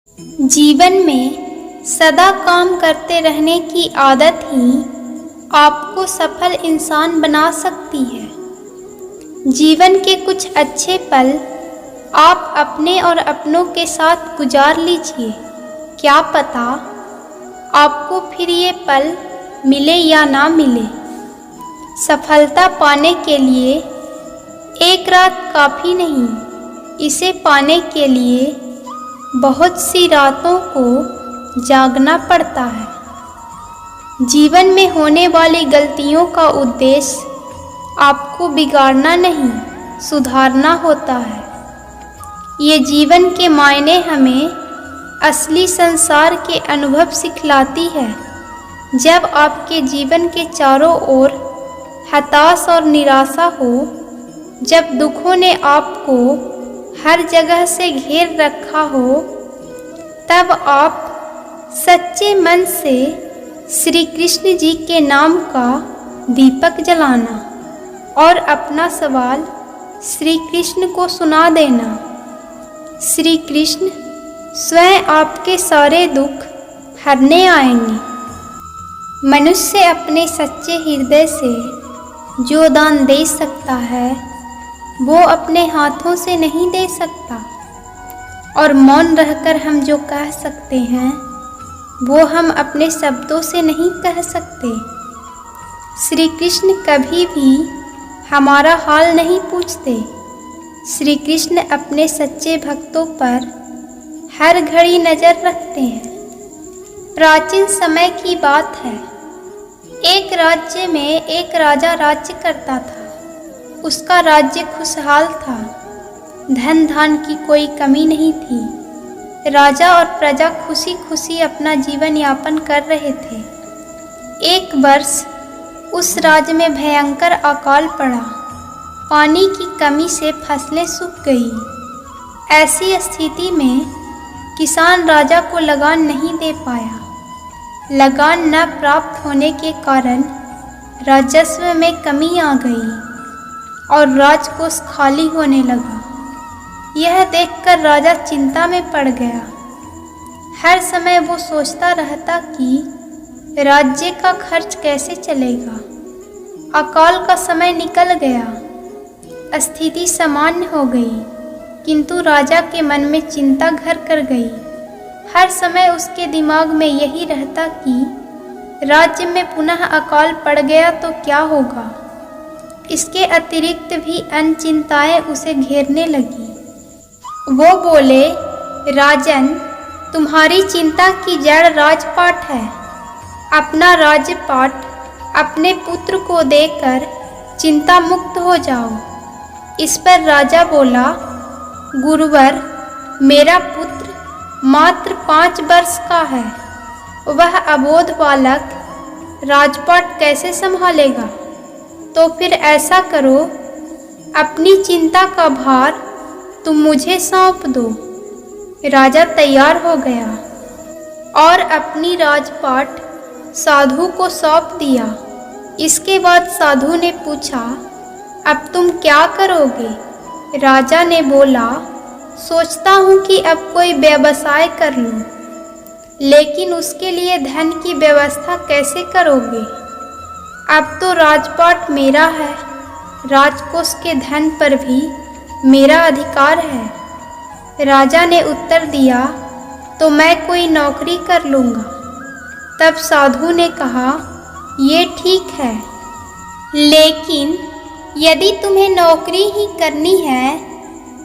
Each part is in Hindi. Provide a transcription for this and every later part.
जीवन में सदा काम करते रहने की आदत ही आपको सफल इंसान बना सकती है। जीवन के कुछ अच्छे पल आप अपने और अपनों के साथ गुजार लीजिए। क्या पता आपको फिर ये पल मिले या ना मिले। सफलता पाने के लिए एक रात काफ़ी नहीं, इसे पाने के लिए बहुत सी रातों को जागना पड़ता है। जीवन में होने वाली गलतियों का उद्देश्य आपको बिगाड़ना नहीं, सुधारना होता है। ये जीवन के मायने हमें असली संसार के अनुभव सिखलाती है। जब आपके जीवन के चारों ओर हताश और निराशा हो, जब दुखों ने आपको हर जगह से घेर रखा हो, तब आप सच्चे मन से श्री कृष्ण जी के नाम का दीपक जलाना और अपना सवाल श्री कृष्ण को सुना देना। श्री कृष्ण स्वयं आपके सारे दुख हरने आएंगे। मनुष्य अपने सच्चे हृदय से जो दान दे सकता है, वो अपने हाथों से नहीं दे सकता। और मौन रहकर हम जो कह सकते हैं, वो हम अपने शब्दों से नहीं कह सकते। श्री कृष्ण कभी भी हमारा हाल नहीं पूछते। श्री कृष्ण अपने सच्चे भक्तों पर हर घड़ी नज़र रखते हैं। प्राचीन समय की बात है। एक राज्य में एक राजा राज्य करता था। उसका राज्य खुशहाल था। धन धान की कोई कमी नहीं थी। राजा और प्रजा खुशी खुशी अपना जीवन यापन कर रहे थे। एक वर्ष उस राज्य में भयंकर अकाल पड़ा। पानी की कमी से फसलें सूख गई। ऐसी स्थिति में किसान राजा को लगान नहीं दे पाया। लगान न प्राप्त होने के कारण राजस्व में कमी आ गई और राजकोष खाली होने लगा। यह देखकर राजा चिंता में पड़ गया। हर समय वो सोचता रहता कि राज्य का खर्च कैसे चलेगा। अकाल का समय निकल गया। स्थिति सामान्य हो गई, किंतु राजा के मन में चिंता घर कर गई। हर समय उसके दिमाग में यही रहता कि राज्य में पुनः अकाल पड़ गया तो क्या होगा। इसके अतिरिक्त भी अन्य चिंताएं उसे घेरने लगी। वो बोले, राजन, तुम्हारी चिंता की जड़ राजपाट है। अपना राजपाट अपने पुत्र को देकर चिंता मुक्त हो जाओ। इस पर राजा बोला, गुरुवर, मेरा पुत्र मात्र 5 वर्ष का है। वह अबोध बालक राजपाट कैसे संभालेगा। तो फिर ऐसा करो, अपनी चिंता का भार तुम मुझे सौंप दो। राजा तैयार हो गया और अपनी राजपाट साधु को सौंप दिया। इसके बाद साधु ने पूछा, अब तुम क्या करोगे। राजा ने बोला, सोचता हूँ कि अब कोई व्यवसाय कर लूँ, लेकिन उसके लिए धन की व्यवस्था कैसे करोगे। अब तो राजपाट मेरा है, राजकोष के धन पर भी मेरा अधिकार है। राजा ने उत्तर दिया, तो मैं कोई नौकरी कर लूँगा। तब साधु ने कहा, ये ठीक है, लेकिन यदि तुम्हें नौकरी ही करनी है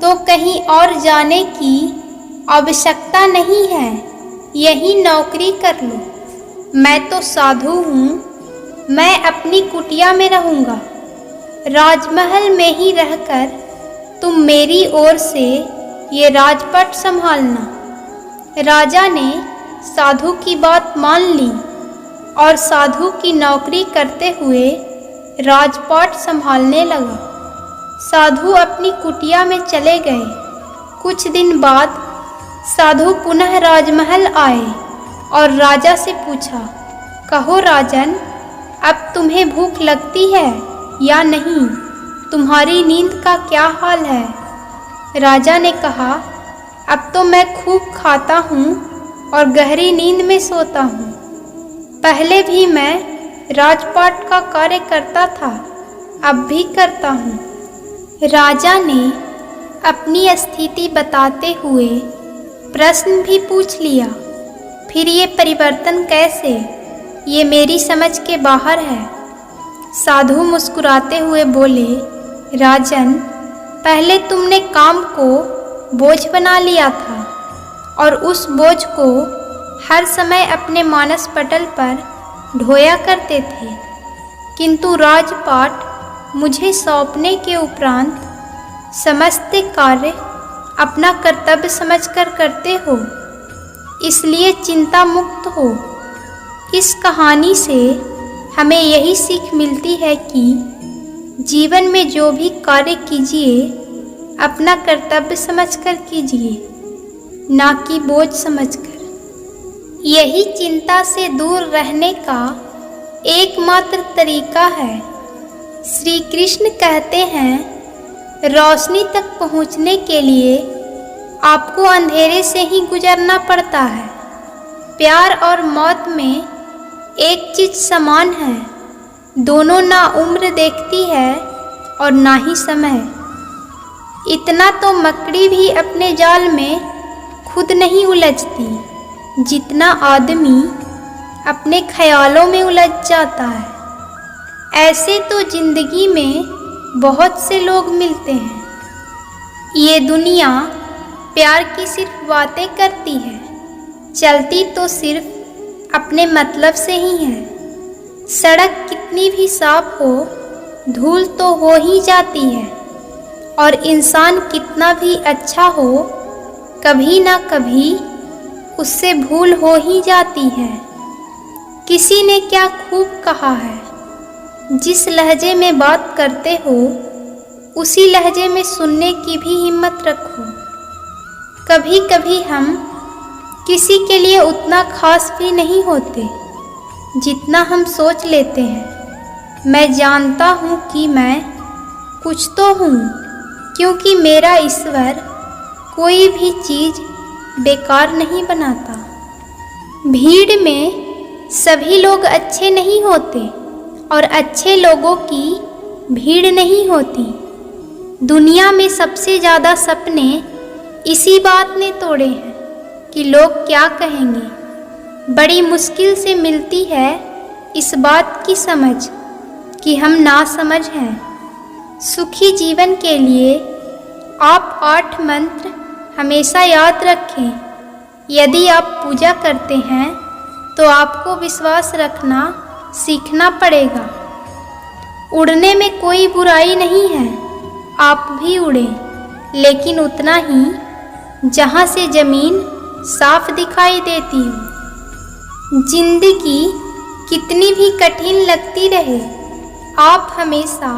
तो कहीं और जाने की आवश्यकता नहीं है, यही नौकरी कर लो। मैं तो साधु हूँ, मैं अपनी कुटिया में रहूँगा। राजमहल में ही रहकर तुम मेरी ओर से ये राजपाट संभालना। राजा ने साधु की बात मान ली और साधु की नौकरी करते हुए राजपाट संभालने लगा। साधु अपनी कुटिया में चले गए। कुछ दिन बाद साधु पुनः राजमहल आए और राजा से पूछा, कहो राजन, अब तुम्हें भूख लगती है या नहीं। तुम्हारी नींद का क्या हाल है। राजा ने कहा, अब तो मैं खूब खाता हूँ और गहरी नींद में सोता हूँ। पहले भी मैं राजपाट का कार्य करता था, अब भी करता हूँ। राजा ने अपनी स्थिति बताते हुए प्रश्न भी पूछ लिया, फिर ये परिवर्तन कैसे? ये मेरी समझ के बाहर है। साधु मुस्कुराते हुए बोले, राजन, पहले तुमने काम को बोझ बना लिया था और उस बोझ को हर समय अपने मानस पटल पर ढोया करते थे, किंतु राजपाट मुझे सौंपने के उपरांत समस्त कार्य अपना कर्तव्य समझकर करते हो, इसलिए चिंता मुक्त हो। इस कहानी से हमें यही सीख मिलती है कि जीवन में जो भी कार्य कीजिए अपना कर्तव्य समझकर कीजिए, ना कि बोझ समझकर। यही चिंता से दूर रहने का एकमात्र तरीका है। श्री कृष्ण कहते हैं, रोशनी तक पहुंचने के लिए आपको अंधेरे से ही गुजरना पड़ता है। प्यार और मौत में एक चीज समान है, दोनों ना उम्र देखती है और ना ही समय। इतना तो मकड़ी भी अपने जाल में खुद नहीं उलझती, जितना आदमी अपने ख्यालों में उलझ जाता है। ऐसे तो जिंदगी में बहुत से लोग मिलते हैं। ये दुनिया प्यार की सिर्फ बातें करती है, चलती तो सिर्फ अपने मतलब से ही है। सड़क कितनी भी साफ हो, धूल तो हो ही जाती है, और इंसान कितना भी अच्छा हो, कभी ना कभी उससे भूल हो ही जाती है। किसी ने क्या खूब कहा है, जिस लहजे में बात करते हो उसी लहजे में सुनने की भी हिम्मत रखो। कभी कभी हम किसी के लिए उतना खास भी नहीं होते जितना हम सोच लेते हैं। मैं जानता हूँ कि मैं कुछ तो हूँ, क्योंकि मेरा ईश्वर कोई भी चीज़ बेकार नहीं बनाता। भीड़ में सभी लोग अच्छे नहीं होते और अच्छे लोगों की भीड़ नहीं होती। दुनिया में सबसे ज़्यादा सपने इसी बात ने तोड़े हैं कि लोग क्या कहेंगे। बड़ी मुश्किल से मिलती है इस बात की समझ कि हम नासमझ हैं। सुखी जीवन के लिए आप 8 मंत्र हमेशा याद रखें। यदि आप पूजा करते हैं तो आपको विश्वास रखना सीखना पड़ेगा। उड़ने में कोई बुराई नहीं है, आप भी उड़ें, लेकिन उतना ही जहाँ से ज़मीन साफ दिखाई देती हो। जिंदगी कितनी भी कठिन लगती रहे, आप हमेशा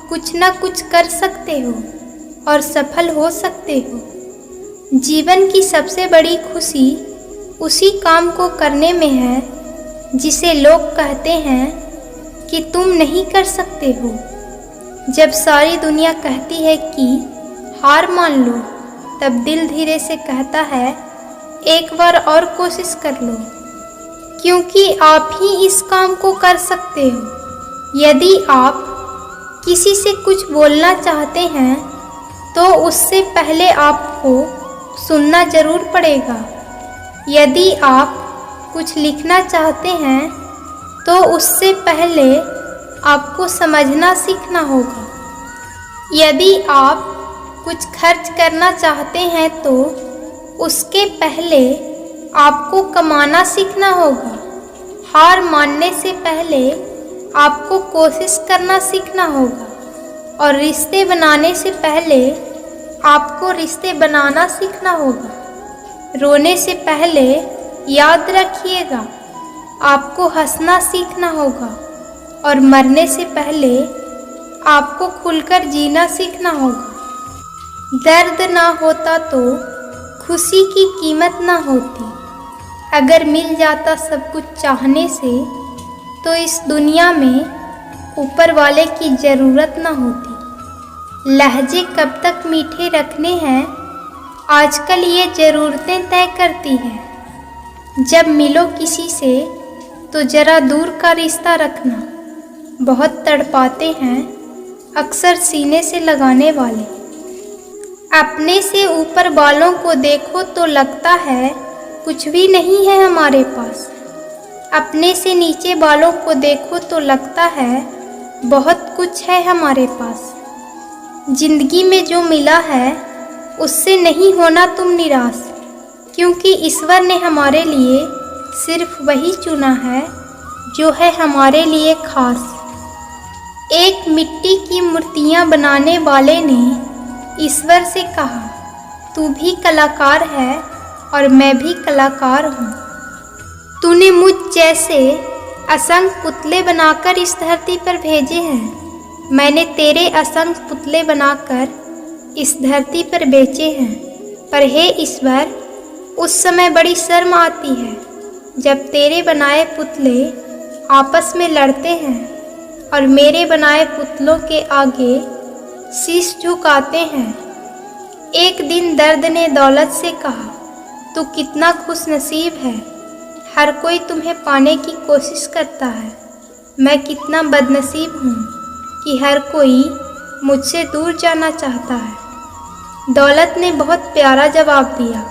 कुछ न कुछ कर सकते हो और सफल हो सकते हो। जीवन की सबसे बड़ी खुशी उसी काम को करने में है जिसे लोग कहते हैं कि तुम नहीं कर सकते हो। जब सारी दुनिया कहती है कि हार मान लो, तब दिल धीरे से कहता है एक बार और कोशिश कर लो, क्योंकि आप ही इस काम को कर सकते हो। यदि आप किसी से कुछ बोलना चाहते हैं तो उससे पहले आपको सुनना जरूर पड़ेगा। यदि आप कुछ लिखना चाहते हैं तो उससे पहले आपको समझना सीखना होगा। यदि आप कुछ खर्च करना चाहते हैं तो उसके पहले आपको कमाना सीखना होगा। हार मानने से पहले आपको कोशिश करना सीखना होगा, और रिश्ते बनाने से पहले आपको रिश्ते बनाना सीखना होगा। रोने से पहले याद रखिएगा, आपको हंसना सीखना होगा, और मरने से पहले आपको खुलकर जीना सीखना होगा। दर्द ना होता तो खुशी की कीमत ना होती। अगर मिल जाता सब कुछ चाहने से तो इस दुनिया में ऊपर वाले की ज़रूरत ना होती। लहजे कब तक मीठे रखने हैं आजकल ये ज़रूरतें तय करती है। जब मिलो किसी से तो ज़रा दूर का रिश्ता रखना। बहुत तड़पाते हैं अक्सर सीने से लगाने वाले। अपने से ऊपर बालों को देखो तो लगता है कुछ भी नहीं है हमारे पास। अपने से नीचे बालों को देखो तो लगता है बहुत कुछ है हमारे पास। जिंदगी में जो मिला है उससे नहीं होना तुम निराश, क्योंकि ईश्वर ने हमारे लिए सिर्फ वही चुना है जो है हमारे लिए खास। एक मिट्टी की मूर्तियाँ बनाने वाले ने ईश्वर से कहा, तू भी कलाकार है और मैं भी कलाकार हूँ। तूने मुझ जैसे असंख्य पुतले बनाकर इस धरती पर भेजे हैं। मैंने तेरे असंख्य पुतले बनाकर इस धरती पर बेचे हैं। पर हे ईश्वर, उस समय बड़ी शर्म आती है जब तेरे बनाए पुतले आपस में लड़ते हैं और मेरे बनाए पुतलों के आगे शीश झुकाते हैं। एक दिन दर्द ने दौलत से कहा, तू कितना खुशनसीब है, हर कोई तुम्हें पाने की कोशिश करता है। मैं कितना बदनसीब हूँ कि हर कोई मुझसे दूर जाना चाहता है। दौलत ने बहुत प्यारा जवाब दिया,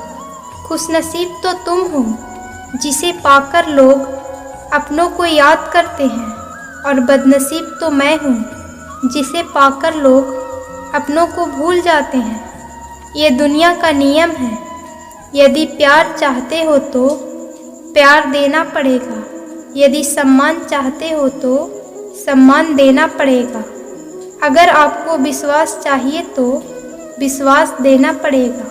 खुशनसीब तो तुम हो जिसे पाकर लोग अपनों को याद करते हैं, और बदनसीब तो मैं हूँ जिसे पाकर लोग अपनों को भूल जाते हैं। ये दुनिया का नियम है, यदि प्यार चाहते हो तो प्यार देना पड़ेगा, यदि सम्मान चाहते हो तो सम्मान देना पड़ेगा। अगर आपको विश्वास चाहिए तो विश्वास देना पड़ेगा।